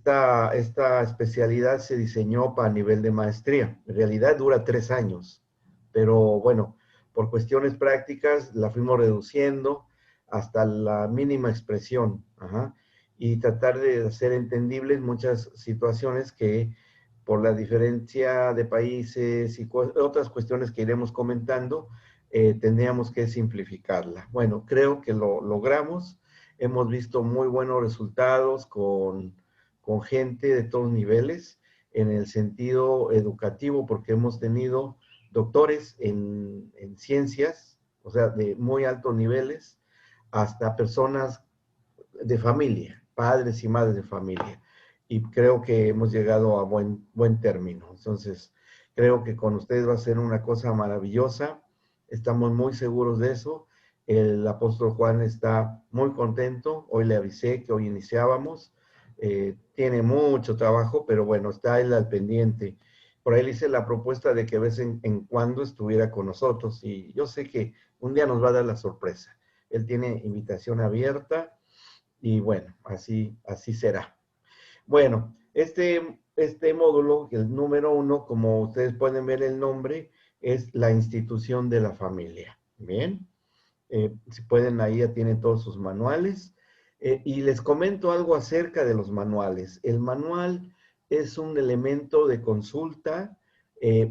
esta especialidad se diseñó para nivel de maestría. En realidad dura 3 años, pero bueno, por cuestiones prácticas la fuimos reduciendo hasta la mínima expresión. Ajá, y tratar de hacer entendibles muchas situaciones que por la diferencia de países y otras cuestiones que iremos comentando, tendríamos que simplificarla. Bueno, creo que lo logramos. Hemos visto muy buenos resultados con gente de todos niveles en el sentido educativo, porque hemos tenido doctores en ciencias, o sea, de muy altos niveles, hasta personas de familia, padres y madres de familia. Y creo que hemos llegado a buen término. Entonces, creo que con ustedes va a ser una cosa maravillosa. Estamos muy seguros de eso. El apóstol Juan está muy contento. Hoy le avisé que hoy iniciábamos. Tiene mucho trabajo, pero bueno, está él al pendiente. Por ahí le hice la propuesta de que de vez en cuando estuviera con nosotros. Y yo sé que un día nos va a dar la sorpresa. Él tiene invitación abierta y bueno, así será. Bueno, este módulo, el número 1, como ustedes pueden ver el nombre, es la institución de la familia. Bien, si pueden, ahí ya tienen todos sus manuales. Y les comento algo acerca de los manuales. El manual es un elemento de consulta,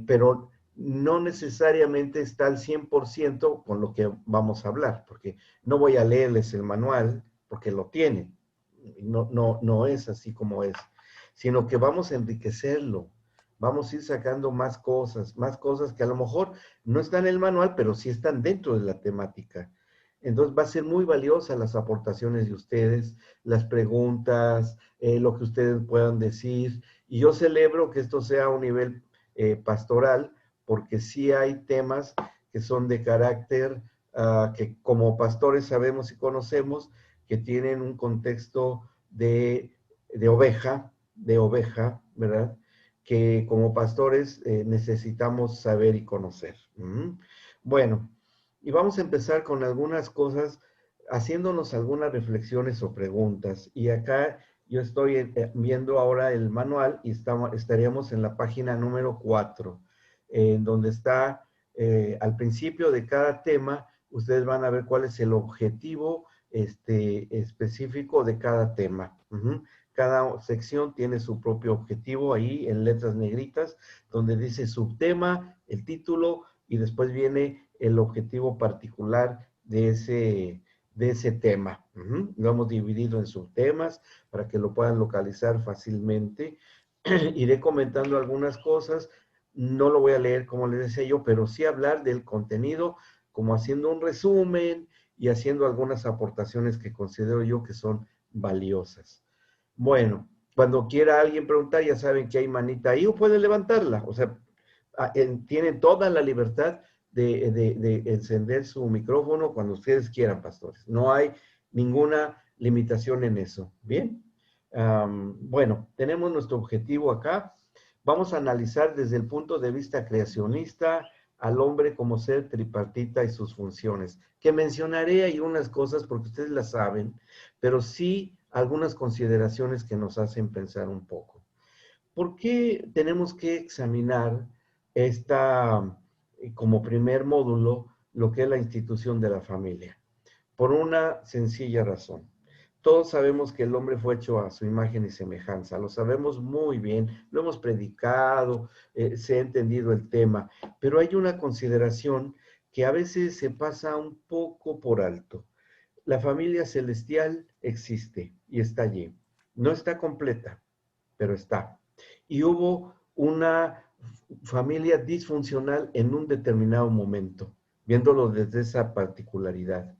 pero no necesariamente está al 100% con lo que vamos a hablar, porque no voy a leerles el manual, porque lo tienen. No es así como es, sino que vamos a enriquecerlo. Vamos a ir sacando más cosas que a lo mejor no están en el manual, pero sí están dentro de la temática. Entonces va a ser muy valiosa las aportaciones de ustedes, las preguntas, lo que ustedes puedan decir. Y yo celebro que esto sea a un nivel pastoral, porque sí hay temas que son de carácter que como pastores sabemos y conocemos que tienen un contexto de oveja, ¿verdad? Que como pastores necesitamos saber y conocer. Bueno, y vamos a empezar con algunas cosas, haciéndonos algunas reflexiones o preguntas. Y acá yo estoy viendo ahora el manual y estaríamos en la página número 4, en donde está al principio de cada tema, ustedes van a ver cuál es el objetivo específico de cada tema. Cada sección tiene su propio objetivo ahí en letras negritas, donde dice subtema, el título, y después viene el objetivo particular de ese tema. Lo hemos dividido en subtemas para que lo puedan localizar fácilmente. Iré comentando algunas cosas, no lo voy a leer como les decía yo, pero sí hablar del contenido, como haciendo un resumen y haciendo algunas aportaciones que considero yo que son valiosas. Bueno, cuando quiera alguien preguntar, ya saben que hay manita ahí o pueden levantarla. O sea, tienen toda la libertad de encender su micrófono cuando ustedes quieran, pastores. No hay ninguna limitación en eso. Bien. Bueno, tenemos nuestro objetivo acá. Vamos a analizar desde el punto de vista creacionista al hombre como ser tripartita y sus funciones, que mencionaré ahí unas cosas porque ustedes las saben, pero sí algunas consideraciones que nos hacen pensar un poco. ¿Por qué tenemos que examinar como primer módulo, lo que es la institución de la familia? Por una sencilla razón. Todos sabemos que el hombre fue hecho a su imagen y semejanza, lo sabemos muy bien, lo hemos predicado, se ha entendido el tema, pero hay una consideración que a veces se pasa un poco por alto. La familia celestial existe y está allí. No está completa, pero está. Y hubo una familia disfuncional en un determinado momento, viéndolo desde esa particularidad.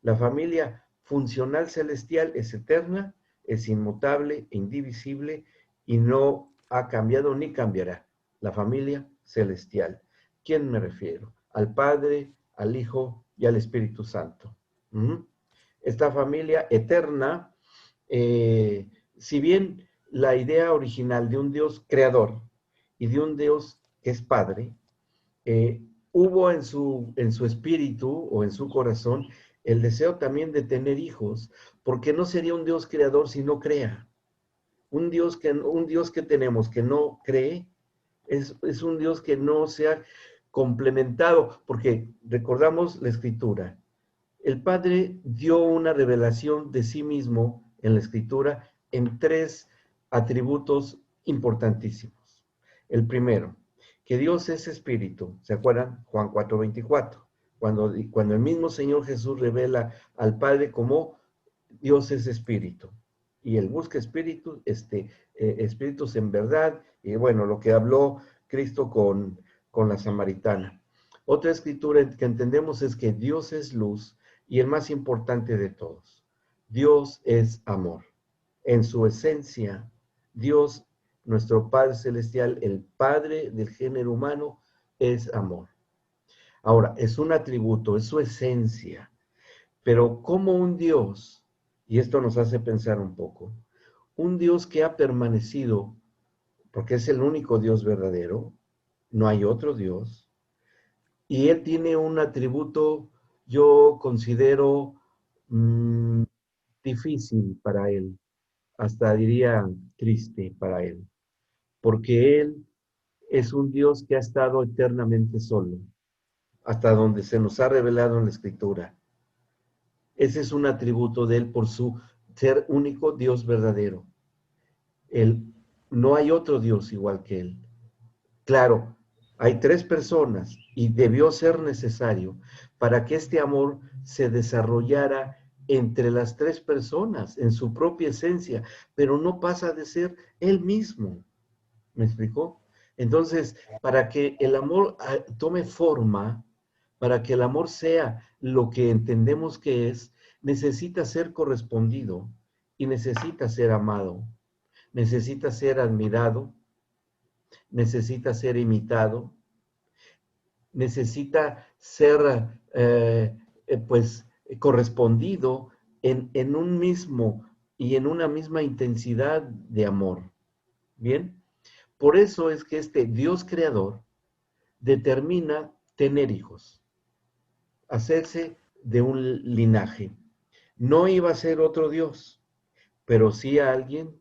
La familia funcional celestial es eterna, es inmutable, indivisible y no ha cambiado ni cambiará. La familia celestial. ¿Quién me refiero? Al Padre, al Hijo y al Espíritu Santo. Esta familia eterna, si bien la idea original de un Dios creador y de un Dios que es Padre, hubo en su espíritu o en su corazón el deseo también de tener hijos, porque no sería un Dios creador si no crea. Un Dios que tenemos que no cree, es un Dios que no se ha complementado, porque recordamos la Escritura. El Padre dio una revelación de sí mismo en la Escritura en tres atributos importantísimos. El primero, que Dios es espíritu. ¿Se acuerdan? Juan 4:24. Cuando el mismo Señor Jesús revela al Padre como Dios es espíritu. Y él busca espíritus en verdad. Y bueno, lo que habló Cristo con la samaritana. Otra escritura que entendemos es que Dios es luz y el más importante de todos. Dios es amor. En su esencia, Dios, nuestro Padre Celestial, el Padre del género humano, es amor. Ahora, es un atributo, es su esencia, pero como un Dios, y esto nos hace pensar un poco, un Dios que ha permanecido, porque es el único Dios verdadero, no hay otro Dios, y Él tiene un atributo, yo considero difícil para Él, hasta diría triste para Él, porque Él es un Dios que ha estado eternamente solo, hasta donde se nos ha revelado en la Escritura. Ese es un atributo de Él por su ser único Dios verdadero. Él, no hay otro Dios igual que Él. Claro, hay tres personas y debió ser necesario para que este amor se desarrollara entre las tres personas en su propia esencia, pero no pasa de ser Él mismo. ¿Me explicó? Entonces, para que el amor tome forma, para que el amor sea lo que entendemos que es, necesita ser correspondido y necesita ser amado, necesita ser admirado, necesita ser imitado, necesita ser, pues, correspondido en un mismo y en una misma intensidad de amor. ¿Bien? Por eso es que este Dios creador determina tener hijos, hacerse de un linaje. No iba a ser otro Dios, pero sí a alguien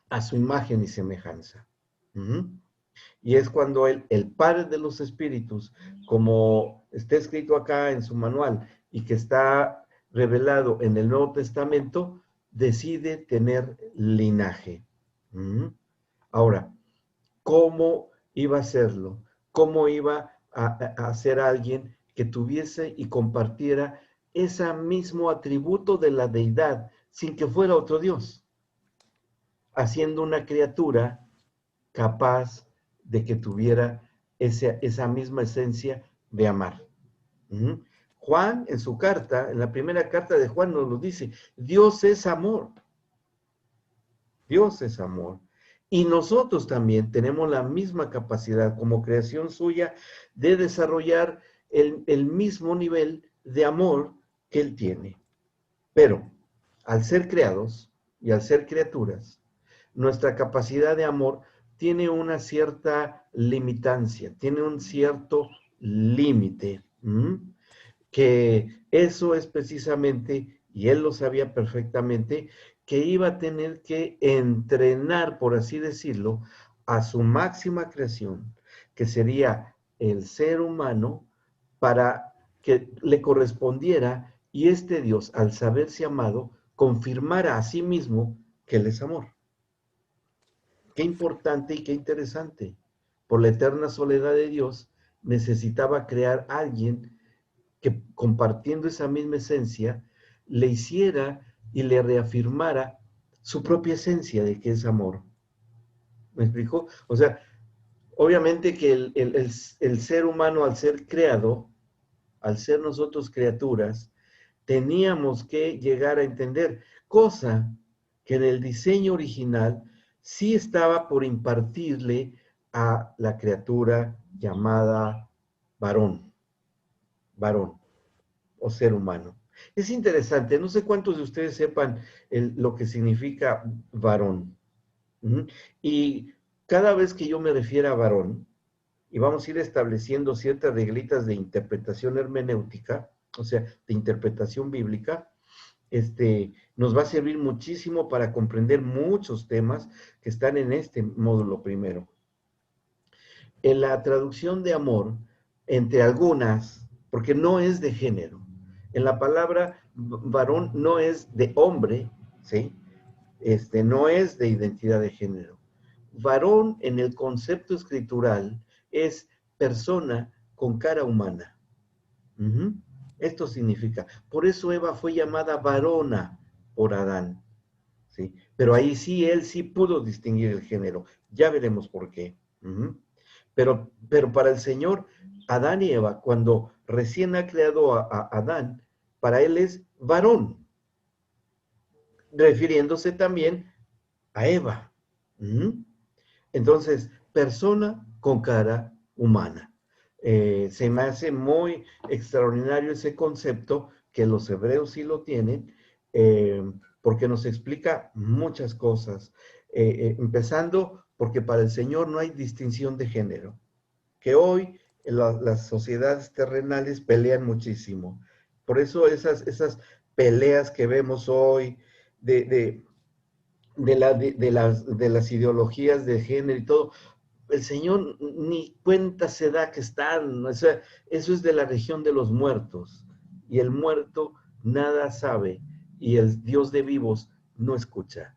a su imagen y semejanza. Uh-huh. Y es cuando el Padre de los Espíritus, como está escrito acá en su manual y que está revelado en el Nuevo Testamento, decide tener linaje. Uh-huh. Ahora, ¿cómo iba a hacerlo? ¿Cómo iba a ser alguien que tuviese y compartiera ese mismo atributo de la deidad sin que fuera otro Dios? Haciendo una criatura capaz de que tuviera esa misma esencia de amar. ¿Mm? Juan, en su carta, en la primera carta de Juan nos lo dice, Dios es amor. Dios es amor. Y nosotros también tenemos la misma capacidad como creación suya de desarrollar el mismo nivel de amor que Él tiene. Pero al ser creados y al ser criaturas, nuestra capacidad de amor tiene una cierta limitancia, tiene un cierto límite, que eso es precisamente, y él lo sabía perfectamente, que iba a tener que entrenar, por así decirlo, a su máxima creación, que sería el ser humano, para que le correspondiera y este Dios, al saberse amado, confirmara a sí mismo que Él es amor. Qué importante y qué interesante. Por la eterna soledad de Dios, necesitaba crear a alguien que compartiendo esa misma esencia, le hiciera y le reafirmara su propia esencia de que es amor. ¿Me explico? O sea, obviamente que el ser humano al ser creado, al ser nosotros criaturas, teníamos que llegar a entender, cosa que en el diseño original sí estaba por impartirle a la criatura llamada varón, varón o ser humano. Es interesante, no sé cuántos de ustedes sepan lo que significa varón. ¿Mm? Y cada vez que yo me refiero a varón, y vamos a ir estableciendo ciertas reglitas de interpretación hermenéutica, o sea, de interpretación bíblica, Nos va a servir muchísimo para comprender muchos temas que están en este módulo primero. En la traducción de amor, entre algunas, porque no es de género, en la palabra varón no es de hombre, ¿sí? No es de identidad de género. Varón en el concepto escritural es persona con cara humana. Uh-huh. Esto significa, por eso Eva fue llamada varona por Adán, ¿sí? Pero ahí sí, él sí pudo distinguir el género. Ya veremos por qué. Uh-huh. Pero para el Señor, Adán y Eva, cuando recién ha creado a Adán, para él es varón, refiriéndose también a Eva. ¿Mm? Entonces, persona con cara humana. Se me hace muy extraordinario ese concepto, que los hebreos sí lo tienen, porque nos explica muchas cosas. Empezando porque para el Señor no hay distinción de género, que hoy las sociedades terrenales pelean muchísimo. Por eso esas peleas que vemos hoy de, de las ideologías de género y todo, el Señor ni cuenta se da que están, o sea, eso es de la región de los muertos, y el muerto nada sabe, y el Dios de vivos no escucha.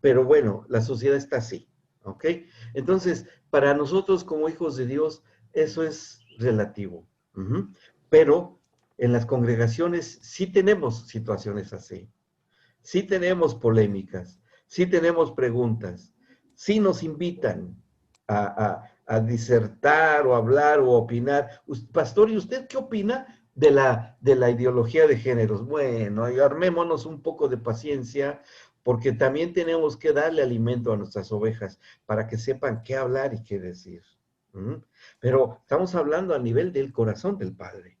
Pero bueno, la sociedad está así, ¿ok? Entonces, para nosotros como hijos de Dios, eso es relativo. Uh-huh. Pero en las congregaciones sí tenemos situaciones así, sí tenemos polémicas, sí tenemos preguntas, sí nos invitan a disertar o hablar o opinar. Pastor, ¿y usted qué opina de la ideología de géneros? Bueno, armémonos un poco de paciencia, porque también tenemos que darle alimento a nuestras ovejas para que sepan qué hablar y qué decir. ¿Mm? Pero estamos hablando a nivel del corazón del Padre.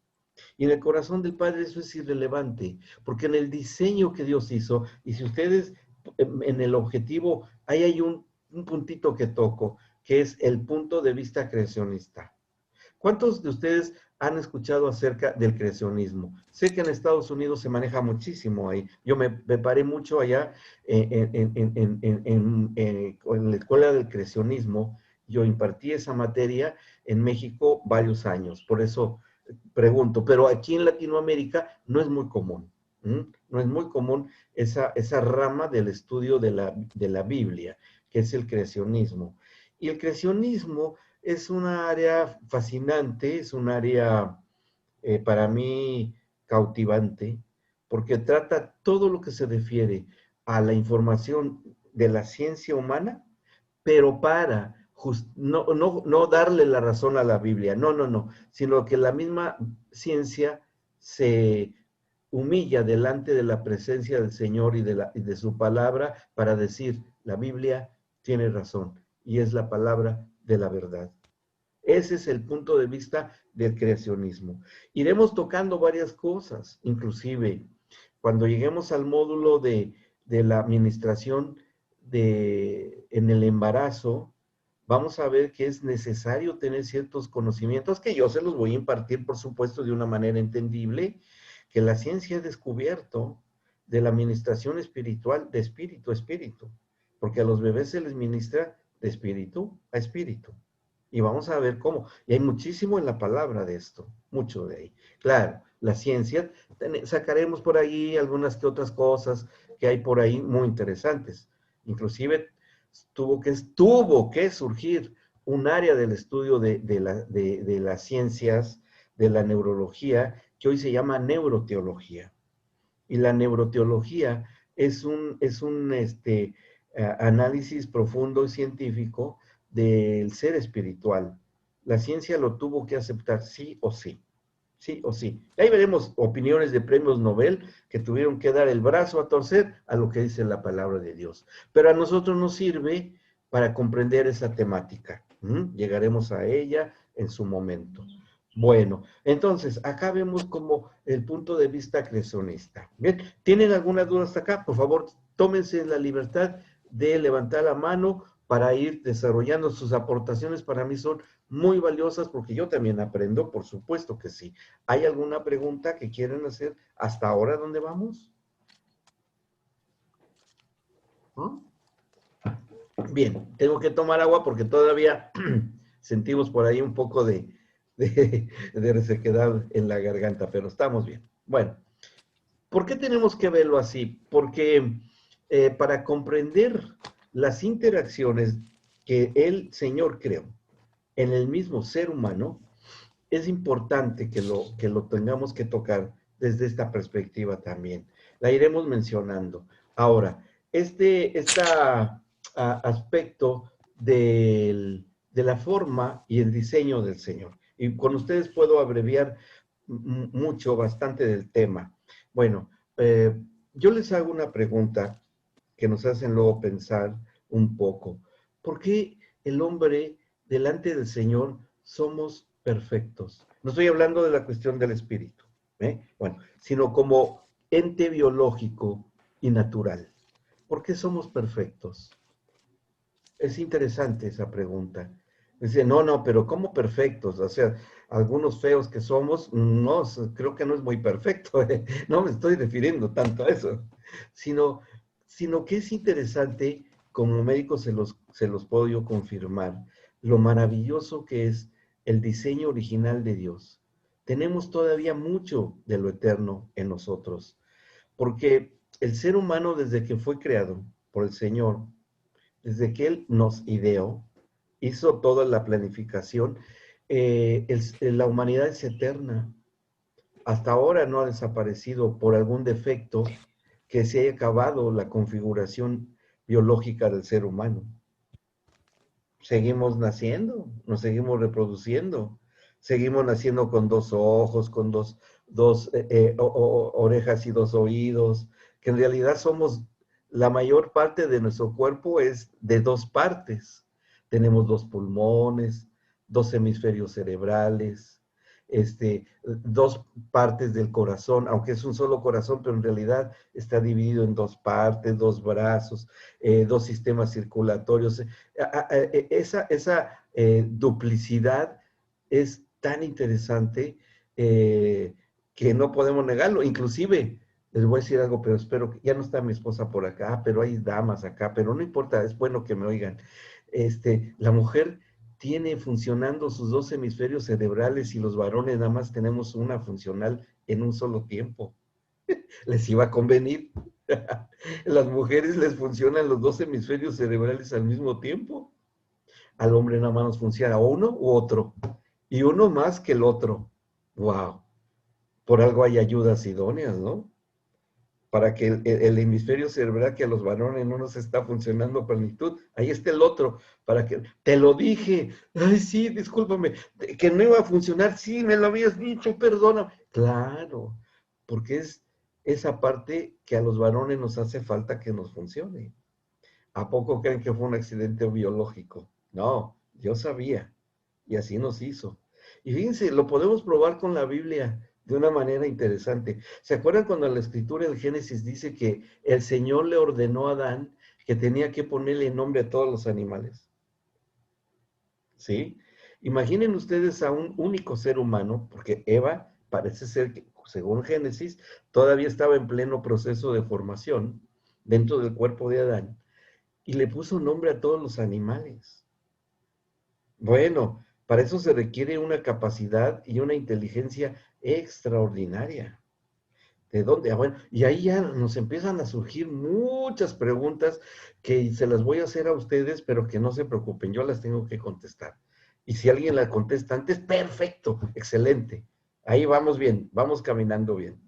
Y en el corazón del Padre eso es irrelevante, porque en el diseño que Dios hizo, y si ustedes en el objetivo, ahí hay un puntito que toco, que es el punto de vista creacionista. ¿Cuántos de ustedes han escuchado acerca del creacionismo? Sé que en Estados Unidos se maneja muchísimo ahí. Yo me preparé mucho allá en la escuela del creacionismo. Yo impartí esa materia en México varios años. Por eso pregunto, pero aquí en Latinoamérica no es muy común. No es muy común esa rama del estudio de la Biblia, que es el creacionismo. Y el creacionismo es una área fascinante, es un área para mí cautivante, porque trata todo lo que se refiere a la información de la ciencia humana, pero para no darle la razón a la Biblia, no, sino que la misma ciencia se humilla delante de la presencia del Señor y de su palabra para decir, la Biblia tiene razón y es la palabra de la verdad. Ese es el punto de vista del creacionismo. Iremos tocando varias cosas, inclusive cuando lleguemos al módulo de la administración en el embarazo, vamos a ver que es necesario tener ciertos conocimientos que yo se los voy a impartir, por supuesto, de una manera entendible, que la ciencia ha descubierto de la administración espiritual de espíritu a espíritu, porque a los bebés se les ministra de espíritu a espíritu. Y vamos a ver cómo. Y hay muchísimo en la palabra de esto, mucho de ahí. Claro, la ciencia, sacaremos por ahí algunas que otras cosas que hay por ahí muy interesantes. Inclusive tuvo que surgir un área del estudio de las ciencias, de la neurología, que hoy se llama neuroteología. Y la neuroteología es un análisis profundo y científico del ser espiritual. La ciencia lo tuvo que aceptar sí o sí, sí o sí. Ahí veremos opiniones de premios Nobel que tuvieron que dar el brazo a torcer a lo que dice la palabra de Dios. Pero a nosotros nos sirve para comprender esa temática. Llegaremos a ella en su momento. Bueno, entonces, acá vemos como el punto de vista creacionista. Bien, ¿tienen alguna duda hasta acá? Por favor, tómense la libertad de levantar la mano para ir desarrollando sus aportaciones. Para mí son muy valiosas porque yo también aprendo, por supuesto que sí. ¿Hay alguna pregunta que quieren hacer hasta ahora? ¿Dónde vamos? ¿no? Bien, tengo que tomar agua porque todavía sentimos por ahí un poco de resequedad en la garganta, pero estamos bien. Bueno, ¿por qué tenemos que verlo así? Porque para comprender las interacciones que el Señor creó en el mismo ser humano, es importante que lo tengamos que tocar desde esta perspectiva también. La iremos mencionando. Ahora, este aspecto de la forma y el diseño del Señor. Y con ustedes puedo abreviar mucho, bastante del tema. Bueno, yo les hago una pregunta que nos hacen luego pensar un poco. ¿Por qué el hombre delante del Señor somos perfectos? No estoy hablando de la cuestión del espíritu, bueno, sino como ente biológico y natural. ¿Por qué somos perfectos? Es interesante esa pregunta. Dice, no, pero ¿cómo perfectos? O sea, algunos feos que somos, no, creo que no es muy perfecto. No me estoy refiriendo tanto a eso, sino, sino que es interesante, como médico se los puedo yo confirmar, lo maravilloso que es el diseño original de Dios. Tenemos todavía mucho de lo eterno en nosotros, porque el ser humano desde que fue creado por el Señor, desde que Él nos ideó, hizo toda la planificación, la humanidad es eterna. Hasta ahora no ha desaparecido por algún defecto que se haya acabado la configuración biológica del ser humano. Seguimos naciendo, nos seguimos reproduciendo, seguimos naciendo con dos ojos, con dos orejas y dos oídos, que en realidad somos, la mayor parte de nuestro cuerpo es de dos partes. Tenemos dos pulmones, dos hemisferios cerebrales, dos partes del corazón, aunque es un solo corazón, pero en realidad está dividido en dos partes, dos brazos, dos sistemas circulatorios. Esa duplicidad es tan interesante que no podemos negarlo. Inclusive, les voy a decir algo, pero espero que ya no está mi esposa por acá, pero hay damas acá, pero no importa, es bueno que me oigan. La mujer tiene funcionando sus dos hemisferios cerebrales y los varones nada más tenemos una funcional en un solo tiempo. Les iba a convenir. Las mujeres les funcionan los dos hemisferios cerebrales al mismo tiempo. Al hombre nada más nos funciona uno u otro. Y uno más que el otro. ¡Wow! Por algo hay ayudas idóneas, ¿no? Para que el hemisferio cerebral que a los varones no nos está funcionando a plenitud, ahí está el otro, para que, te lo dije, ay sí, discúlpame, que no iba a funcionar, sí, me lo habías dicho, perdona. Claro, porque es esa parte que a los varones nos hace falta que nos funcione. ¿A poco creen que fue un accidente biológico? No, yo sabía, y así nos hizo. Y fíjense, lo podemos probar con la Biblia de una manera interesante. ¿Se acuerdan cuando la escritura del Génesis dice que el Señor le ordenó a Adán que tenía que ponerle nombre a todos los animales? ¿Sí? Imaginen ustedes a un único ser humano, porque Eva parece ser que, según Génesis, todavía estaba en pleno proceso de formación dentro del cuerpo de Adán, y le puso nombre a todos los animales. Bueno, para eso se requiere una capacidad y una inteligencia extraordinaria. ¿De dónde? Ah, bueno, y ahí ya nos empiezan a surgir muchas preguntas que se las voy a hacer a ustedes, pero que no se preocupen, yo las tengo que contestar. Y si alguien la contesta antes, perfecto, excelente. Ahí vamos bien, vamos caminando bien.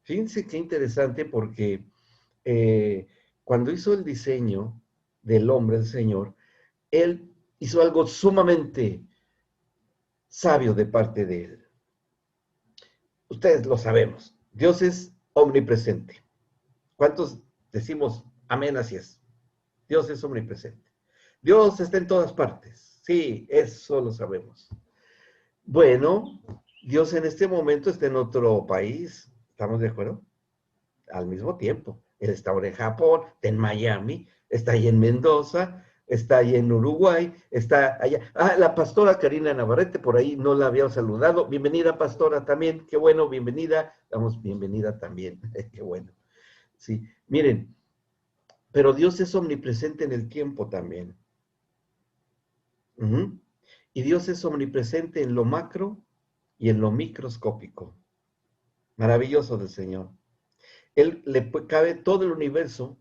Fíjense qué interesante porque eh, cuando hizo el diseño del hombre, el Señor, Él hizo algo sumamente sabio de parte de Él. Ustedes lo sabemos, Dios es omnipresente. ¿Cuántos decimos amén? Así es. Dios es omnipresente. Dios está en todas partes. Sí, eso lo sabemos. Bueno, Dios en este momento está en otro país. ¿Estamos de acuerdo? Al mismo tiempo. Él está ahora en Japón, está en Miami, está ahí en Mendoza, está ahí en Uruguay, está allá. Ah, la pastora Karina Navarrete, por ahí no la había saludado. Bienvenida, pastora, también. Qué bueno, bienvenida. Damos bienvenida también. Qué bueno. Sí, miren, Pero Dios es omnipresente en el tiempo también. Ujú. Y Dios es omnipresente en lo macro y en lo microscópico. Maravilloso del Señor. Él le cabe todo el universo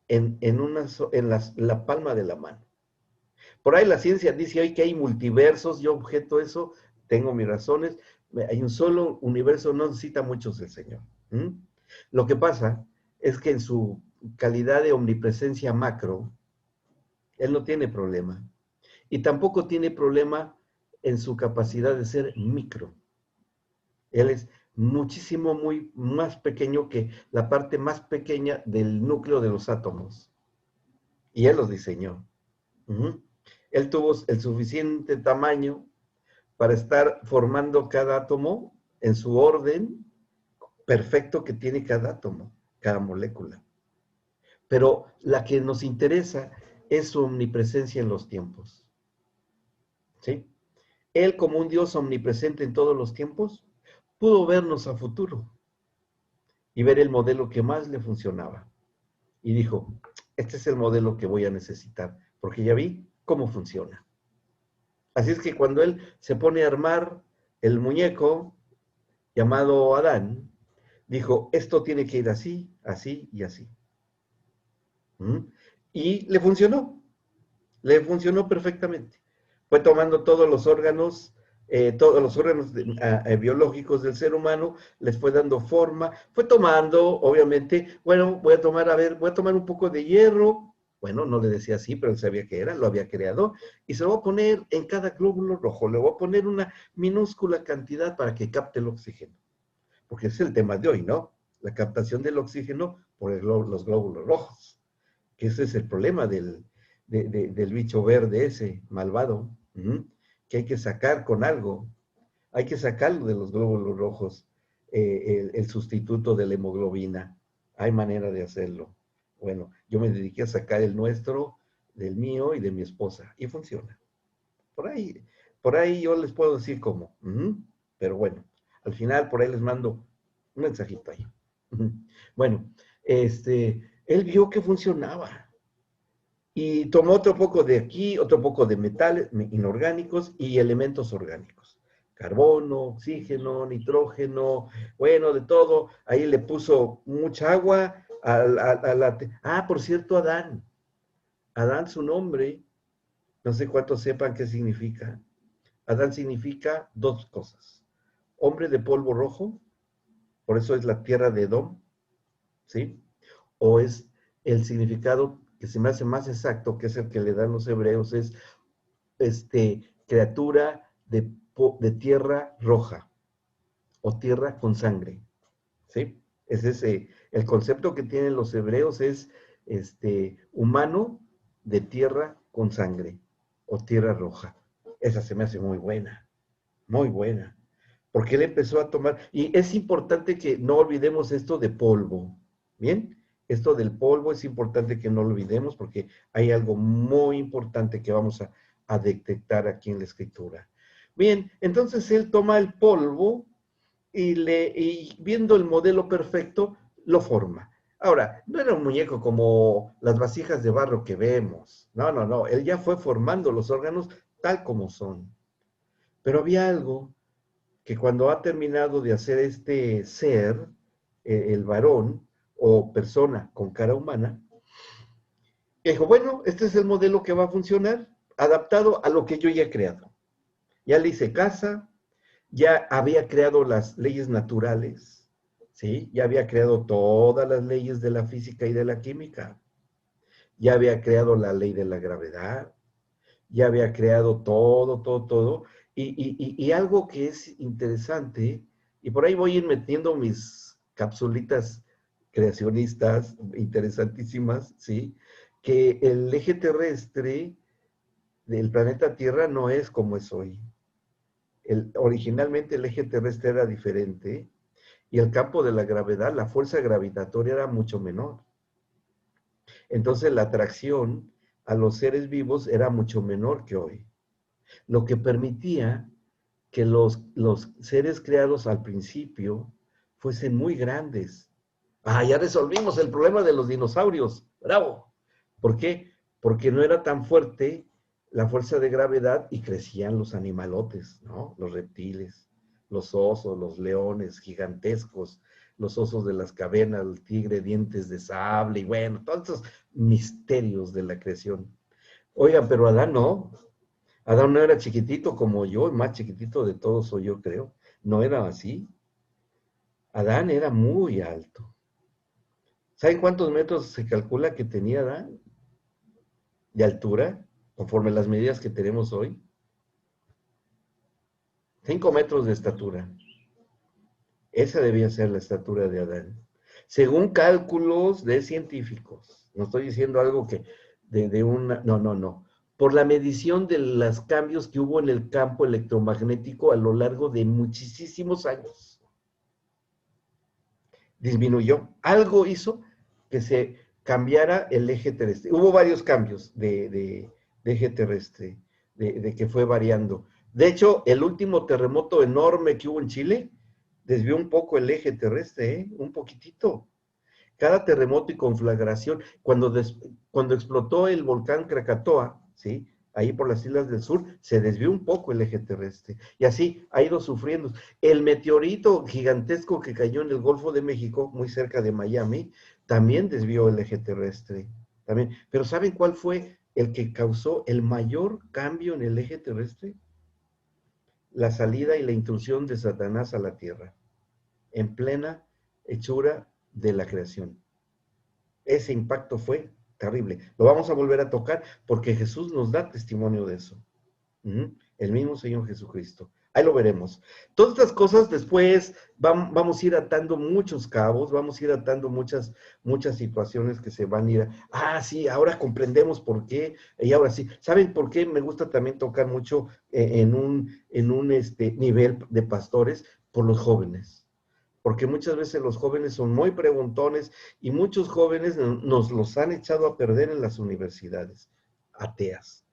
la palma de la mano. Por ahí la ciencia dice hoy que hay multiversos, yo objeto eso, tengo mis razones. Hay un solo universo, no necesita muchos el Señor. ¿Mm? Lo que pasa es que en su calidad de omnipresencia macro, Él no tiene problema. Y tampoco tiene problema en su capacidad de ser micro. Él es muchísimo, muy más pequeño que la parte más pequeña del núcleo de los átomos. Y Él los diseñó. Uh-huh. Él tuvo el suficiente tamaño para estar formando cada átomo en su orden perfecto que tiene cada átomo, cada molécula. Pero la que nos interesa es su omnipresencia en los tiempos. ¿Sí? Él, como un Dios omnipresente en todos los tiempos, pudo vernos a futuro y ver el modelo que más le funcionaba. Y dijo, este es el modelo que voy a necesitar, porque ya vi cómo funciona. Así es que cuando él se pone a armar el muñeco llamado Adán, dijo, esto tiene que ir así, así y así. ¿Mm? Y le funcionó perfectamente. Fue tomando todos los órganos biológicos del ser humano, les fue dando forma, fue tomando, obviamente, bueno, voy a tomar un poco de hierro, bueno, no le decía así, pero él sabía que era, lo había creado, y se lo voy a poner en cada glóbulo rojo, le voy a poner una minúscula cantidad para que capte el oxígeno, porque ese es el tema de hoy, ¿no? La captación del oxígeno por los glóbulos rojos, que ese es el problema del bicho verde ese, malvado, que hay que sacar con algo, hay que sacarlo de los glóbulos rojos, el sustituto de la hemoglobina. Hay manera de hacerlo. Bueno, yo me dediqué a sacar el nuestro, del mío y de mi esposa, y funciona. Por ahí yo les puedo decir cómo. Pero bueno, al final por ahí les mando un mensajito ahí. Bueno, él vio que funcionaba. Y tomó otro poco de aquí, otro poco de metales inorgánicos y elementos orgánicos. Carbono, oxígeno, nitrógeno, bueno, de todo. Ahí le puso mucha agua por cierto, Adán. Adán, su nombre, no sé cuántos sepan qué significa. Adán significa dos cosas. Hombre de polvo rojo, por eso es la tierra de Edom, ¿sí? O es el significado que se me hace más exacto, que es el que le dan los hebreos, es criatura de tierra roja o tierra con sangre, ¿sí? El concepto que tienen los hebreos es humano de tierra con sangre o tierra roja. Esa se me hace muy buena, porque él empezó a tomar, y es importante que no olvidemos esto de polvo, ¿bien? Esto del polvo es importante que no lo olvidemos porque hay algo muy importante que vamos a detectar aquí en la escritura. Bien, entonces él toma el polvo y viendo el modelo perfecto, lo forma. Ahora, no era un muñeco como las vasijas de barro que vemos. No. Él ya fue formando los órganos tal como son. Pero había algo que cuando ha terminado de hacer este ser, el varón o persona con cara humana, dijo, bueno, este es el modelo que va a funcionar, adaptado a lo que yo ya he creado. Ya le hice casa, ya había creado las leyes naturales, ¿sí? Ya había creado todas las leyes de la física y de la química. Ya había creado la ley de la gravedad, ya había creado todo. Y algo que es interesante, y por ahí voy a ir metiendo mis capsulitas creacionistas interesantísimas, ¿sí? Que el eje terrestre del planeta Tierra no es como es hoy. Originalmente el eje terrestre era diferente y el campo de la gravedad, la fuerza gravitatoria era mucho menor. Entonces la atracción a los seres vivos era mucho menor que hoy, lo que permitía que los seres creados al principio fuesen muy grandes. Ya resolvimos el problema de los dinosaurios. ¡Bravo! ¿Por qué? Porque no era tan fuerte la fuerza de gravedad y crecían los animalotes, ¿no? Los reptiles, los osos, los leones gigantescos, los osos de las cavernas, el tigre, dientes de sable, y bueno, todos esos misterios de la creación. Oigan, pero Adán no. Adán no era chiquitito como yo, el más chiquitito de todos soy yo, creo. No era así. Adán era muy alto. ¿Saben cuántos metros se calcula que tenía Adán de altura, conforme las medidas que tenemos hoy? 5 metros de estatura. Esa debía ser la estatura de Adán. Según cálculos de científicos. No estoy diciendo algo que de una... No, no, no. Por la medición de los cambios que hubo en el campo electromagnético a lo largo de muchísimos años. Disminuyó. Algo hizo que se cambiara el eje terrestre. Hubo varios cambios de eje terrestre, de que fue variando. De hecho, el último terremoto enorme que hubo en Chile desvió un poco el eje terrestre, ¿eh? Un poquitito. Cada terremoto y conflagración, cuando explotó el volcán Krakatoa, ¿sí? Ahí por las islas del sur, se desvió un poco el eje terrestre. Y así ha ido sufriendo. El meteorito gigantesco que cayó en el Golfo de México, muy cerca de Miami, también desvió el eje terrestre. También. Pero ¿saben cuál fue el que causó el mayor cambio en el eje terrestre? La salida y la intrusión de Satanás a la tierra, en plena hechura de la creación. Ese impacto fue terrible. Lo vamos a volver a tocar porque Jesús nos da testimonio de eso. El mismo Señor Jesucristo. Ahí lo veremos. Todas estas cosas después vamos a ir atando muchos cabos, vamos a ir atando muchas situaciones que se van a ir. Sí, ahora comprendemos por qué, y ahora sí. ¿Saben por qué me gusta también tocar mucho en un nivel de pastores? Por los jóvenes. Porque muchas veces los jóvenes son muy preguntones y muchos jóvenes nos los han echado a perder en las universidades, ateas.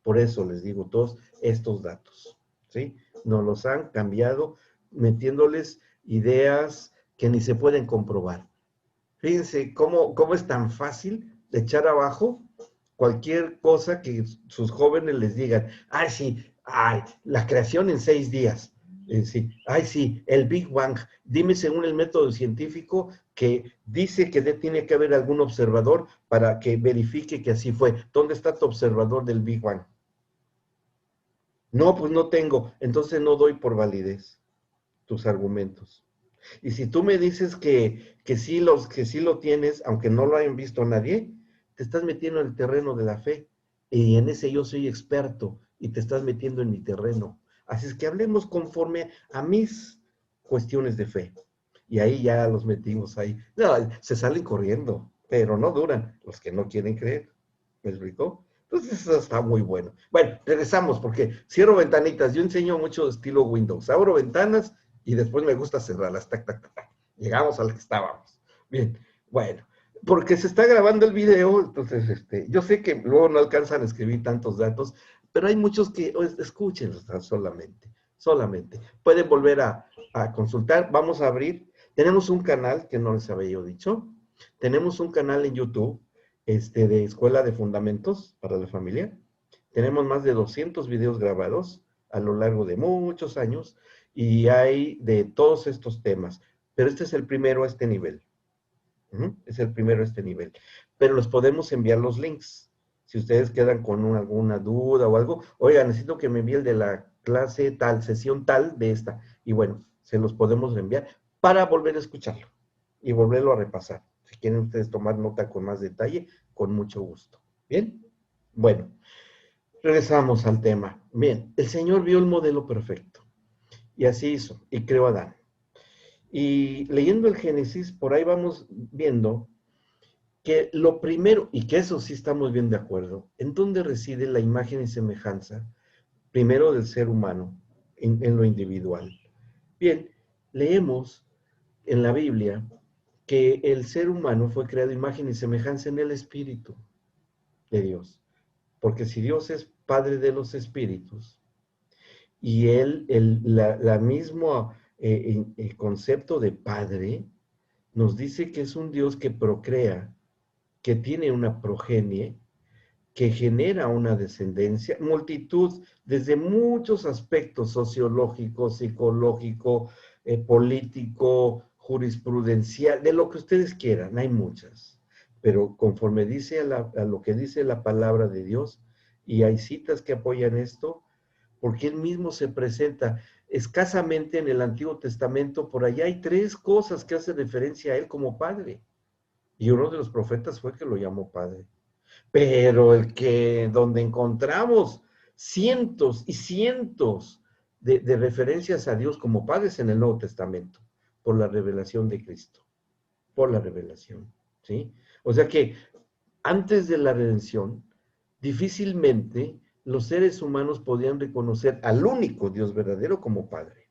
Por eso les digo todos estos datos, ¿sí? Nos los han cambiado metiéndoles ideas que ni se pueden comprobar. Fíjense cómo es tan fácil de echar abajo cualquier cosa que sus jóvenes les digan. Sí, la creación en 6 días. Sí, sí, el Big Bang. Dime según el método científico que dice que tiene que haber algún observador para que verifique que así fue. ¿Dónde está tu observador del Big Bang? No, pues no tengo. Entonces no doy por validez tus argumentos. Y si tú me dices que sí lo tienes, aunque no lo hayan visto nadie, te estás metiendo en el terreno de la fe. Y en ese yo soy experto y te estás metiendo en mi terreno. Así es que hablemos conforme a mis cuestiones de fe. Y ahí ya los metimos ahí. No, se salen corriendo, pero no duran los que no quieren creer. ¿Me explicó? Entonces eso está muy bueno. Bueno, regresamos porque cierro ventanitas. Yo enseño mucho estilo Windows. Abro ventanas y después me gusta cerrarlas. Tac, tac, tac, tac. Llegamos al que estábamos. Bien, bueno. Porque se está grabando el video, entonces yo sé que luego no alcanzan a escribir tantos datos, pero hay muchos que escuchen solamente. Pueden volver a consultar. Vamos a abrir. Tenemos un canal que no les había yo dicho. Tenemos un canal en YouTube de Escuela de Fundamentos para la Familia. Tenemos más de 200 videos grabados a lo largo de muchos años y hay de todos estos temas. Pero este es el primero a este nivel. Es el primero a este nivel. Pero los podemos enviar los links. Si ustedes quedan con alguna duda o algo, oiga, necesito que me envíe el de la clase tal, sesión tal de esta. Y bueno, se los podemos enviar para volver a escucharlo y volverlo a repasar. Si quieren ustedes tomar nota con más detalle, con mucho gusto. ¿Bien? Bueno, regresamos al tema. Bien, el Señor vio el modelo perfecto y así hizo y creó a Adán. Y leyendo el Génesis, por ahí vamos viendo que lo primero, y que eso sí estamos bien de acuerdo, en dónde reside la imagen y semejanza, primero del ser humano, en lo individual. Bien, leemos en la Biblia que el ser humano fue creado imagen y semejanza en el Espíritu de Dios. Porque si Dios es Padre de los Espíritus, y la mismo concepto de Padre nos dice que es un Dios que procrea, que tiene una progenie, que genera una descendencia, multitud, desde muchos aspectos sociológico, psicológico, político, jurisprudencial, de lo que ustedes quieran, hay muchas. Pero conforme dice a lo que dice la palabra de Dios, y hay citas que apoyan esto, porque él mismo se presenta escasamente en el Antiguo Testamento, por allá hay 3 cosas que hacen referencia a él como padre. Y uno de los profetas fue que lo llamó padre. Pero donde encontramos cientos y cientos de referencias a Dios como padres en el Nuevo Testamento, por la revelación de Cristo, por la revelación, ¿sí? O sea que antes de la redención, difícilmente los seres humanos podían reconocer al único Dios verdadero como Padre,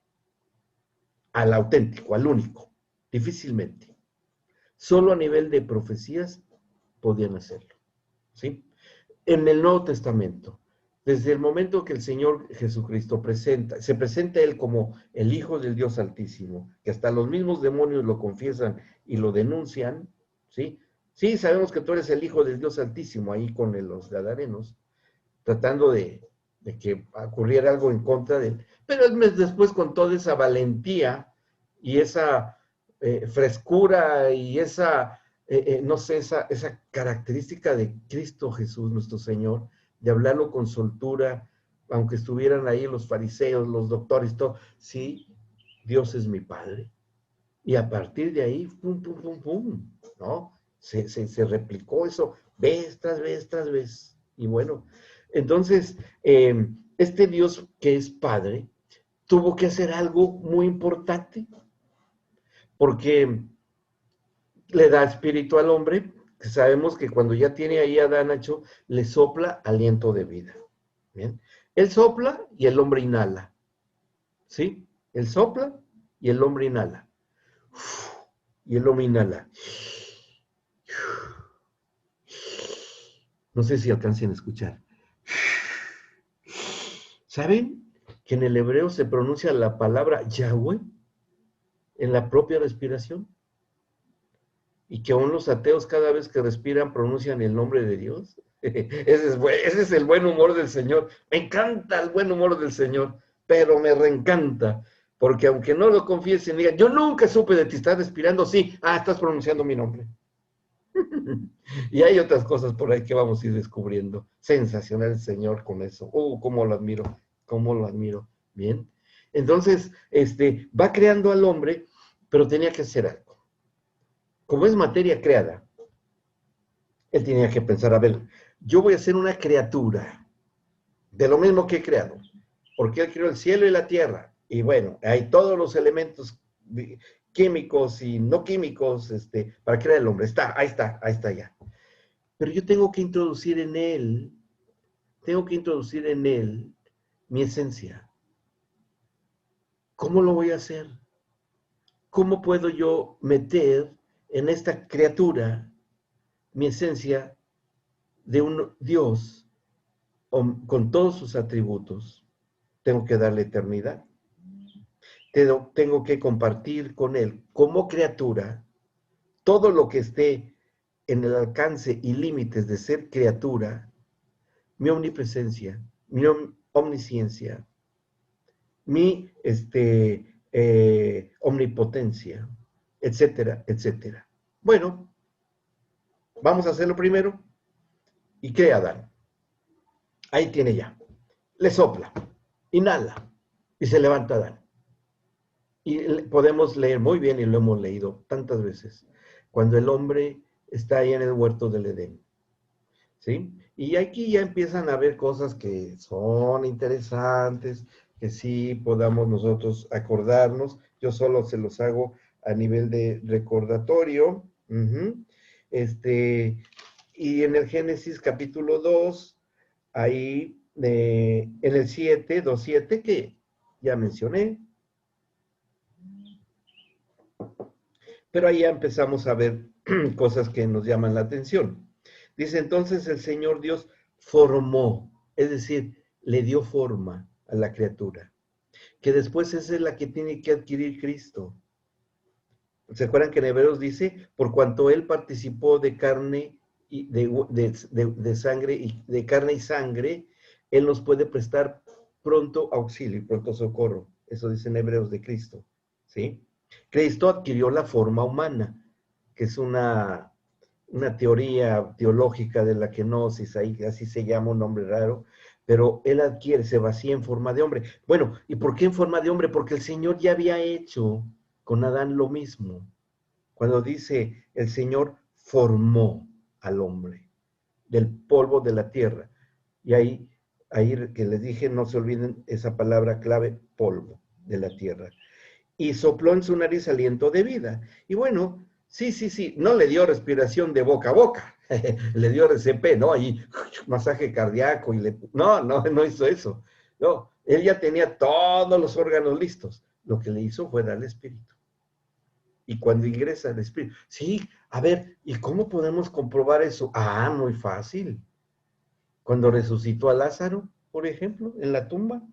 al auténtico, al único, difícilmente. Solo a nivel de profecías podían hacerlo, ¿sí? En el Nuevo Testamento, desde el momento que el Señor Jesucristo se presenta Él como el Hijo del Dios Altísimo, que hasta los mismos demonios lo confiesan y lo denuncian, ¿sí? Sí, sabemos que tú eres el Hijo del Dios Altísimo, ahí con los gadarenos, tratando de que ocurriera algo en contra de él. Pero él después, con toda esa valentía y esa frescura y esa, no sé, esa característica de Cristo Jesús, nuestro Señor, de hablarlo con soltura, aunque estuvieran ahí los fariseos, los doctores, todo, sí, Dios es mi Padre. Y a partir de ahí, pum, pum, pum, pum, ¿no? Se replicó eso vez tras vez tras vez. Y bueno, entonces, este Dios que es Padre, tuvo que hacer algo muy importante, porque le da espíritu al hombre, que sabemos que cuando ya tiene ahí a Adán hecho, le sopla aliento de vida. ¿Bien? Él sopla y el hombre inhala. ¿Sí? Él sopla y el hombre inhala. Y el hombre inhala. No sé si alcancen a escuchar. ¿Saben que en el hebreo se pronuncia la palabra Yahweh en la propia respiración? Y que aún los ateos cada vez que respiran pronuncian el nombre de Dios. Ese es el buen humor del Señor. Me encanta el buen humor del Señor, pero me reencanta, porque aunque no lo confiesen, digan, yo nunca supe de ti, estás respirando, sí, estás pronunciando mi nombre. Y hay otras cosas por ahí que vamos a ir descubriendo. Sensacional el Señor con eso. Cómo lo admiro, cómo lo admiro. Bien. Entonces, va creando al hombre, pero tenía que hacer algo. Como es materia creada, él tenía que pensar, a ver, yo voy a ser una criatura de lo mismo que he creado, porque él creó el cielo y la tierra. Y bueno, hay todos los elementos químicos y no químicos para crear el hombre. Ahí está ya. Pero yo tengo que introducir en él mi esencia. ¿Cómo lo voy a hacer? ¿Cómo puedo yo meter en esta criatura mi esencia de un Dios con todos sus atributos? Tengo que darle eternidad. Tengo que compartir con él como criatura todo lo que esté en el alcance y límites de ser criatura, mi omnipresencia, mi omnisciencia, mi omnipotencia, etcétera, etcétera. Bueno, vamos a hacerlo primero. ¿Y crea Adán? Ahí tiene ya. Le sopla, inhala y se levanta Adán. Y podemos leer muy bien, y lo hemos leído tantas veces, cuando el hombre está ahí en el huerto del Edén. ¿Sí? Y aquí ya empiezan a haber cosas que son interesantes, que sí podamos nosotros acordarnos. Yo solo se los hago a nivel de recordatorio. Y en el Génesis capítulo 2, ahí en el 7, 2:7, que ya mencioné, pero ahí ya empezamos a ver cosas que nos llaman la atención. Dice, entonces el Señor Dios formó, es decir, le dio forma a la criatura, que después esa es la que tiene que adquirir Cristo. ¿Se acuerdan que en Hebreos dice, por cuanto Él participó de carne y de sangre y de carne y sangre, Él nos puede prestar pronto auxilio y pronto socorro. Eso dicen Hebreos de Cristo, ¿sí? Cristo adquirió la forma humana, que es una teoría teológica de la kenosis, ahí así se llama, un nombre raro, pero Él adquiere, se vacía en forma de hombre. Bueno, ¿y por qué en forma de hombre? Porque el Señor ya había hecho con Adán lo mismo. Cuando dice el Señor formó al hombre del polvo de la tierra. Y ahí que les dije, no se olviden esa palabra clave, polvo de la tierra. Y sopló en su nariz aliento de vida. Y bueno, sí, no le dio respiración de boca a boca, le dio RCP, ¿no? Ahí, masaje cardíaco, no hizo eso. No, él ya tenía todos los órganos listos. Lo que le hizo fue darle espíritu. Y cuando ingresa el espíritu, sí, a ver, ¿y cómo podemos comprobar eso? Ah, muy fácil. Cuando resucitó a Lázaro, por ejemplo, en la tumba,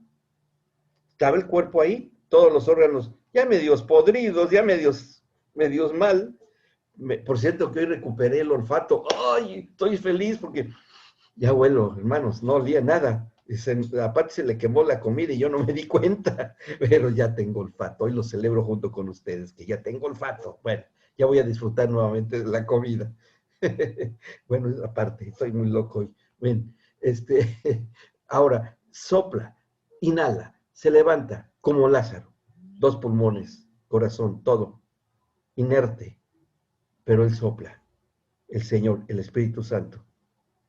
estaba el cuerpo ahí, todos los órganos ya medios podridos, ya medios mal. Por cierto, que hoy recuperé el olfato. ¡Ay! Estoy feliz porque ya huelo, hermanos, no olía nada. Aparte se le quemó la comida y yo no me di cuenta, pero ya tengo olfato. Hoy lo celebro junto con ustedes, que ya tengo olfato. Bueno, ya voy a disfrutar nuevamente de la comida. Bueno, aparte, estoy muy loco hoy. Bien, ahora, sopla, inhala, se levanta como Lázaro. 2 pulmones, corazón, todo, inerte, pero él sopla. El Señor, el Espíritu Santo,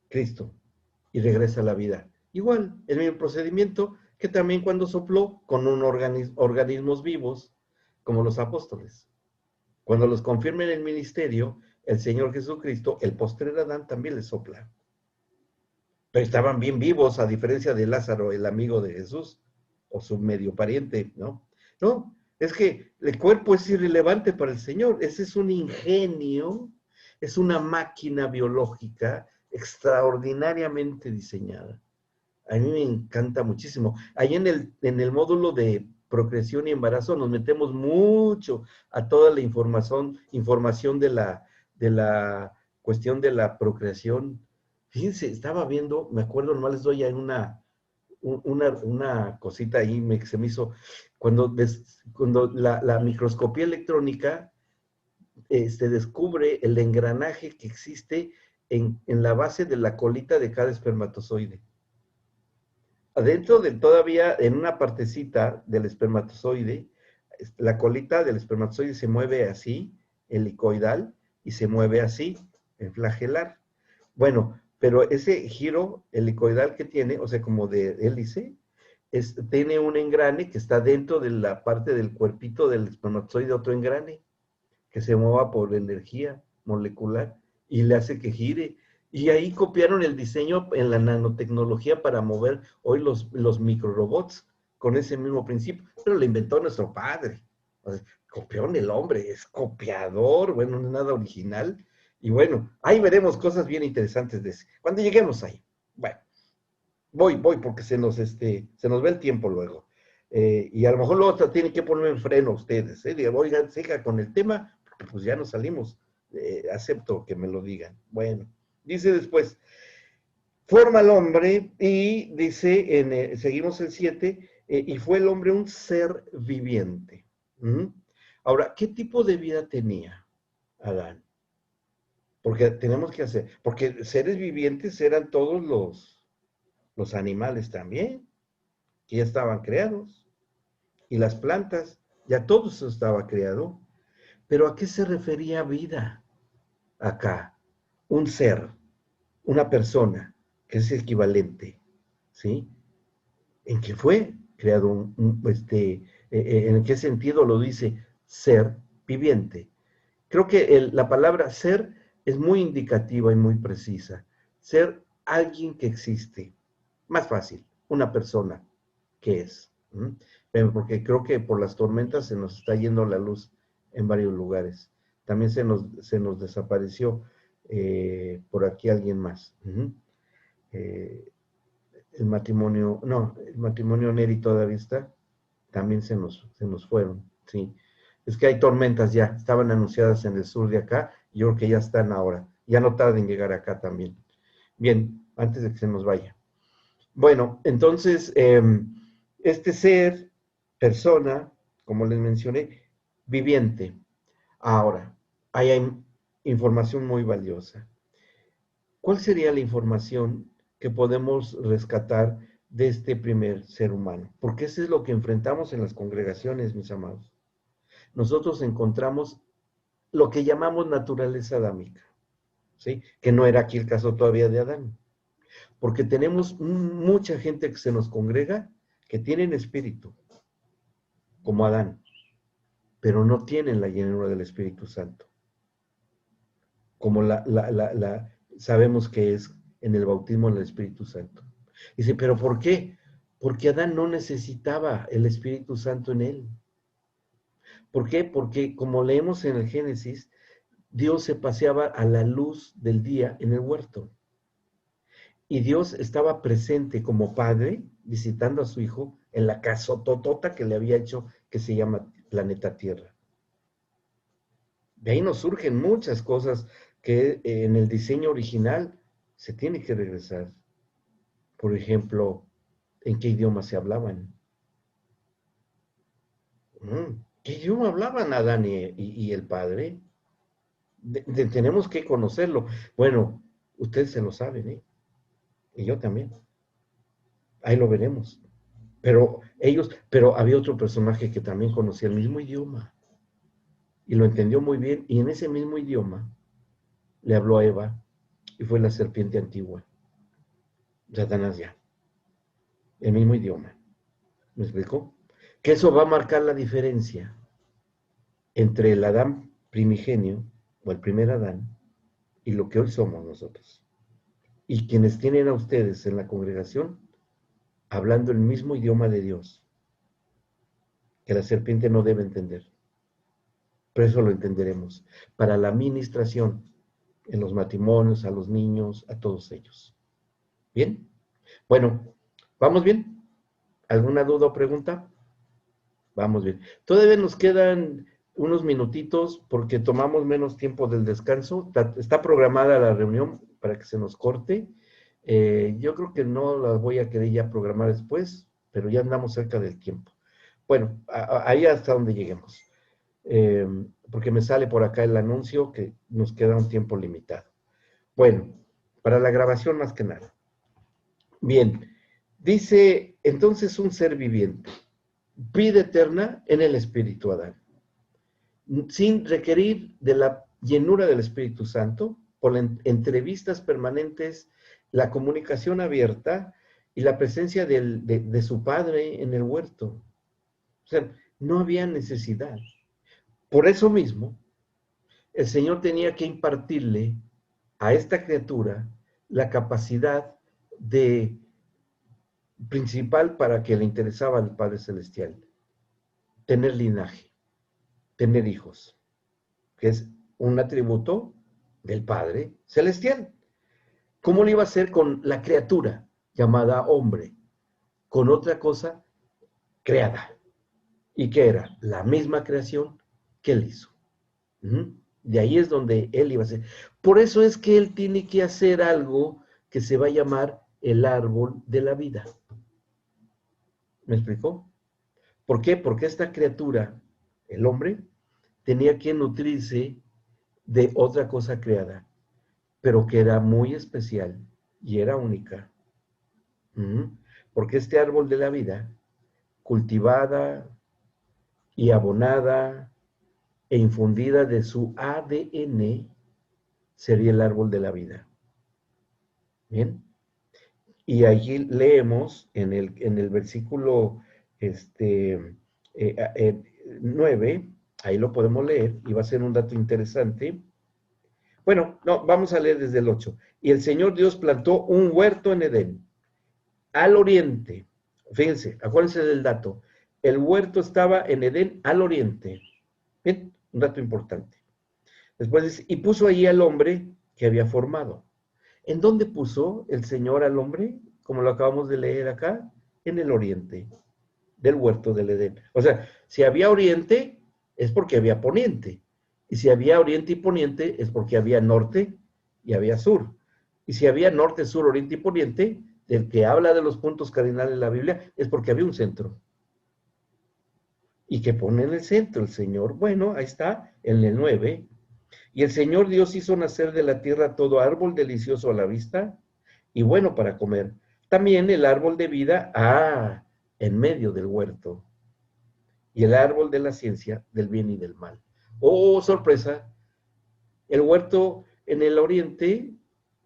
Cristo, y regresa a la vida. Igual, el mismo procedimiento que también cuando sopló con organismos vivos, como los apóstoles. Cuando los confirma en el ministerio, el Señor Jesucristo, el postrer Adán también les sopla. Pero estaban bien vivos, a diferencia de Lázaro, el amigo de Jesús, o su medio pariente, ¿no? No, es que el cuerpo es irrelevante para el Señor. Ese es un ingenio, es una máquina biológica extraordinariamente diseñada. A mí me encanta muchísimo. Ahí en el módulo de procreación y embarazo nos metemos mucho a toda la información de la cuestión de la procreación. Fíjense, estaba viendo, me acuerdo, nomás les doy ahí una cosita ahí que se me hizo, cuando la microscopía electrónica descubre el engranaje que existe en la base de la colita de cada espermatozoide. Adentro todavía en una partecita del espermatozoide, la colita del espermatozoide se mueve así, helicoidal, y se mueve así, el flagelar. Bueno, pero ese giro helicoidal que tiene, o sea, como de hélice, tiene un engrane que está dentro de la parte del cuerpito del espermatozoide, otro engrane, que se mueva por energía molecular y le hace que gire. Y ahí copiaron el diseño en la nanotecnología para mover hoy los microrobots con ese mismo principio, pero lo inventó nuestro padre. O sea, copiaron el hombre, es copiador, bueno, no es nada original. Y bueno, ahí veremos cosas bien interesantes de ese. Cuando lleguemos ahí. Bueno, voy porque se nos ve el tiempo luego. Y a lo mejor luego tienen que ponerme en freno ustedes. Digo, oigan, siga con el tema, pues ya nos salimos. Acepto que me lo digan. Bueno, dice después, forma al hombre y dice, seguimos el 7, y fue el hombre un ser viviente. ¿Mm? Ahora, ¿qué tipo de vida tenía Adán? Porque tenemos que hacer, porque seres vivientes eran todos los animales también, que ya estaban creados, y las plantas, ya todo eso estaba creado. Pero ¿a qué se refería vida acá? Un ser, una persona, que es equivalente, ¿sí? ¿En qué fue creado en qué sentido lo dice ser viviente? Creo que la palabra ser es muy indicativa y muy precisa. Ser alguien que existe. Más fácil, una persona que es. Porque creo que por las tormentas se nos está yendo la luz en varios lugares. También se nos desapareció por aquí alguien más. Eh, el matrimonio Neri todavía está. También se nos fueron, sí. Es que hay tormentas ya, estaban anunciadas en el sur de acá, y yo creo que ya están ahora. Ya no tarda en llegar acá también. Bien, antes de que se nos vaya. Bueno, entonces, este ser, persona, como les mencioné, viviente. Ahora, hay información muy valiosa. ¿Cuál sería la información que podemos rescatar de este primer ser humano? Porque eso es lo que enfrentamos en las congregaciones, mis amados. Nosotros encontramos lo que llamamos naturaleza adámica, ¿sí? Que no era aquí el caso todavía de Adán. Porque tenemos mucha gente que se nos congrega que tienen espíritu, como Adán, pero no tienen la llenura del Espíritu Santo, como sabemos que es en el bautismo del Espíritu Santo. Dice, ¿pero por qué? Porque Adán no necesitaba el Espíritu Santo en él. ¿Por qué? Porque como leemos en el Génesis, Dios se paseaba a la luz del día en el huerto. Y Dios estaba presente como padre, visitando a su hijo en la casototota que le había hecho, que se llama planeta Tierra. De ahí nos surgen muchas cosas que en el diseño original se tiene que regresar. Por ejemplo, ¿en qué idioma se hablaban? ¿Qué idioma hablaban Adán y el padre? Tenemos que conocerlo. Bueno, ustedes se lo saben, ¿eh? Y yo también. Ahí lo veremos. Pero había otro personaje que también conocía el mismo idioma y lo entendió muy bien, y en ese mismo idioma le habló a Eva y fue la serpiente antigua, Satanás ya, el mismo idioma. ¿Me explicó? Que eso va a marcar la diferencia entre el Adán primigenio o el primer Adán y lo que hoy somos nosotros. Y quienes tienen a ustedes en la congregación hablando el mismo idioma de Dios, que la serpiente no debe entender. Pero eso lo entenderemos para la administración en los matrimonios, a los niños, a todos ellos. ¿Bien? Bueno, ¿vamos bien? ¿Alguna duda o pregunta? Vamos bien. Todavía nos quedan unos minutitos porque tomamos menos tiempo del descanso. Está programada la reunión para que se nos corte. Yo creo que no la voy a querer ya programar después, pero ya andamos cerca del tiempo. Bueno, ahí hasta donde lleguemos. Porque me sale por acá el anuncio que nos queda un tiempo limitado. Bueno, para la grabación más que nada. Bien, dice, entonces un ser viviente, vida eterna en el Espíritu Adán, sin requerir de la llenura del Espíritu Santo, por entrevistas permanentes, la comunicación abierta y la presencia de su padre en el huerto. O sea, no había necesidad. Por eso mismo, el Señor tenía que impartirle a esta criatura la capacidad de principal para que le interesaba al Padre Celestial, tener linaje, tener hijos, que es un atributo del Padre Celestial. ¿Cómo lo iba a hacer con la criatura llamada hombre? Con otra cosa creada. ¿Y qué era? La misma creación que él hizo. De ahí es donde él iba a hacer. Por eso es que él tiene que hacer algo que se va a llamar el árbol de la vida. ¿Me explicó? ¿Por qué? Porque esta criatura, el hombre, tenía que nutrirse de otra cosa creada, pero que era muy especial y era única. Porque este árbol de la vida, cultivada y abonada e infundida de su ADN, sería el árbol de la vida. ¿Bien? Y allí leemos en el versículo 9, ahí lo podemos leer, y va a ser un dato interesante. Bueno, no, vamos a leer desde el 8. Y el Señor Dios plantó un huerto en Edén, al oriente. Fíjense, acuérdense del dato. El huerto estaba en Edén, al oriente. Bien, un dato importante. Después dice, y puso allí al hombre que había formado. ¿En dónde puso el Señor al hombre? Como lo acabamos de leer acá, en el oriente del huerto del Edén. O sea, si había oriente, es porque había poniente. Y si había oriente y poniente, es porque había norte y había sur. Y si había norte, sur, oriente y poniente, del que habla de los puntos cardinales de la Biblia, es porque había un centro. ¿Y que pone en el centro el Señor? Bueno, ahí está, en el 9. Y el Señor Dios hizo nacer de la tierra todo árbol delicioso a la vista y bueno para comer. También el árbol de vida, en medio del huerto. Y el árbol de la ciencia del bien y del mal. Oh, sorpresa. El huerto en el oriente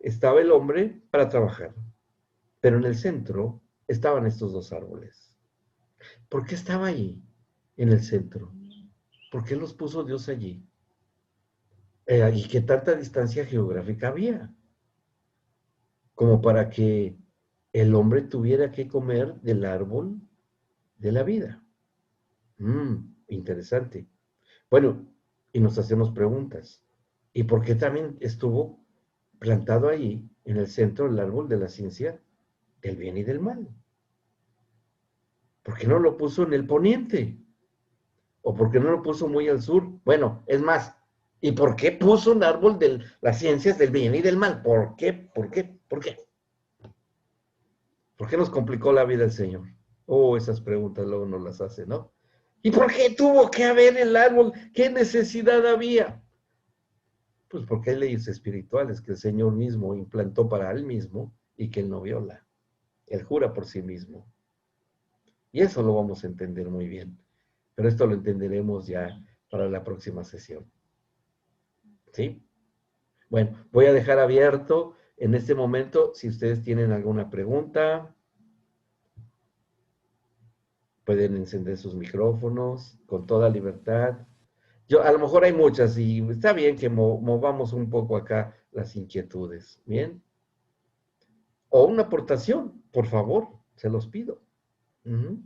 estaba el hombre para trabajar, pero en el centro estaban estos dos árboles. ¿Por qué estaba ahí, en el centro? ¿Por qué los puso Dios allí? ¿Y qué tanta distancia geográfica había? Como para que el hombre tuviera que comer del árbol de la vida. Interesante. Bueno, y nos hacemos preguntas. ¿Y por qué también estuvo plantado ahí, en el centro, el árbol de la ciencia del bien y del mal? ¿Por qué no lo puso en el poniente? ¿O por qué no lo puso muy al sur? Bueno, es más, ¿y por qué puso un árbol de las ciencias del bien y del mal? ¿Por qué? ¿Por qué? ¿Por qué? ¿Por qué nos complicó la vida el Señor? Oh, esas preguntas luego nos las hace, ¿no? ¿Y por qué tuvo que haber el árbol? ¿Qué necesidad había? Pues porque hay leyes espirituales que el Señor mismo implantó para él mismo y que él no viola. Él jura por sí mismo. Y eso lo vamos a entender muy bien. Pero esto lo entenderemos ya para la próxima sesión. ¿Sí? Bueno, voy a dejar abierto en este momento si ustedes tienen alguna pregunta. Pueden encender sus micrófonos con toda libertad. A lo mejor hay muchas y está bien que movamos un poco acá las inquietudes. ¿Bien? O una aportación, por favor, se los pido. Ujú.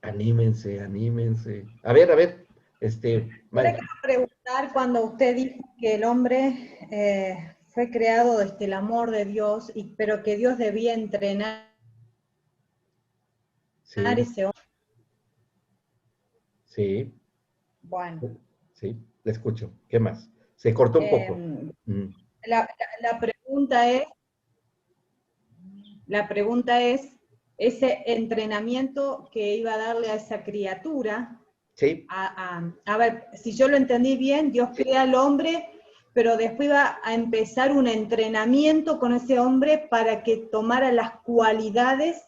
Anímense, anímense. A ver, Yo le Mari. quiero preguntar cuando usted dijo que el hombre fue creado desde el amor de Dios, pero que Dios debía entrenar Sí, ese hombre. sí, Bueno, sí, le escucho. ¿Qué más? Se cortó un poco. eh, Mm, la la pregunta es, ese entrenamiento que iba a darle a esa criatura, Sí, a ver, si yo lo entendí bien, Dios sí, crea al hombre, pero después va a empezar un entrenamiento con ese hombre para que tomara las cualidades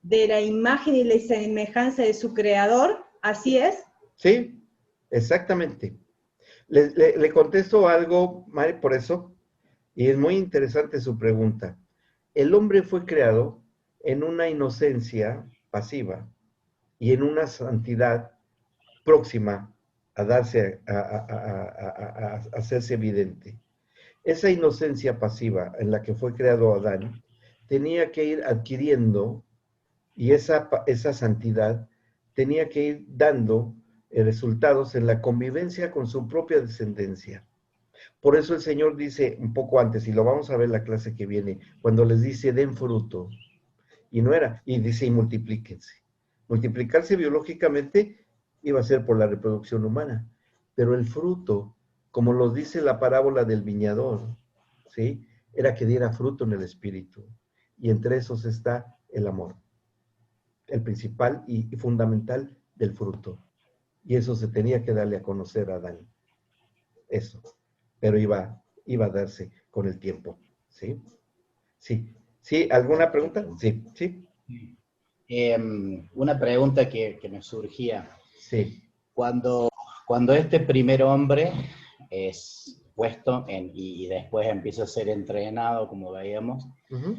de la imagen y la semejanza de su creador, ¿así es? sí, exactamente. Le contesto algo, Mari, por eso, y es muy interesante su pregunta. El hombre fue creado en una inocencia pasiva y en una santidad próxima a darse, a hacerse evidente. Esa inocencia pasiva en la que fue creado Adán tenía que ir adquiriendo y esa santidad tenía que ir dando resultados en la convivencia con su propia descendencia. Por eso el Señor dice un poco antes, y lo vamos a ver en la clase que viene, cuando les dice den fruto, y no era, y dice y multiplíquense. Multiplicarse biológicamente iba a ser por la reproducción humana, pero el fruto, como lo dice la parábola del viñador, ¿sí? Era que diera fruto en el espíritu, y entre esos está el amor, el principal y fundamental del fruto. Y eso se tenía que darle a conocer a Adán, eso, pero iba a darse con el tiempo, ¿sí? Sí, sí, ¿alguna pregunta? Perfecto. Sí, sí, Una pregunta que me surgía. sí. Cuando, cuando este primer hombre es puesto y después empieza a ser entrenado, como veíamos, Uh-huh.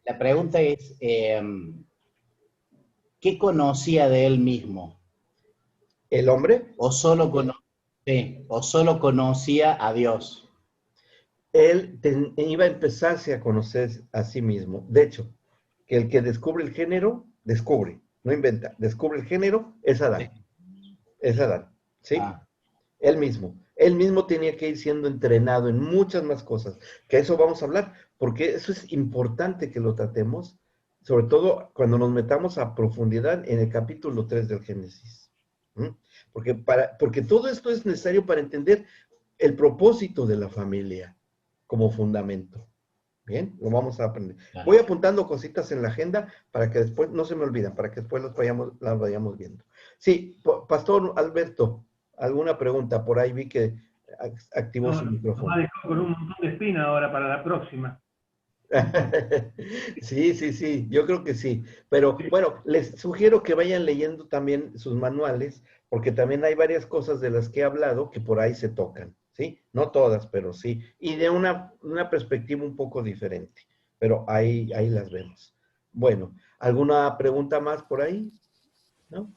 la pregunta es, ¿qué conocía de él mismo? ¿El hombre? ¿O solo, sí, o solo conocía a Dios? Él iba a empezarse a conocer a sí mismo. De hecho, que el que descubre el género, descubre, no inventa, descubre el género, es Sí. Adán. Es Adán, ¿sí? Ah, Él mismo. Él mismo tenía que ir siendo entrenado en muchas más cosas, que a eso vamos a hablar, porque eso es importante que lo tratemos, sobre todo cuando nos metamos a profundidad en el capítulo 3 del Génesis. Porque todo esto es necesario para entender el propósito de la familia como fundamento. Bien, lo vamos a aprender. Claro. Voy apuntando cositas en la agenda para que después, no se me olviden, para que después las vayamos viendo. Sí, Pastor Alberto, ¿alguna pregunta? Por ahí vi que activó su micrófono. Mamá dejó con un montón de espina ahora para la próxima. Sí, yo creo que sí. Pero bueno, les sugiero que vayan leyendo también sus manuales, porque también hay varias cosas de las que he hablado que por ahí se tocan, ¿sí? No todas, pero sí. Y de una perspectiva un poco diferente. Pero ahí las vemos. Bueno, ¿alguna pregunta más por ahí? ¿No?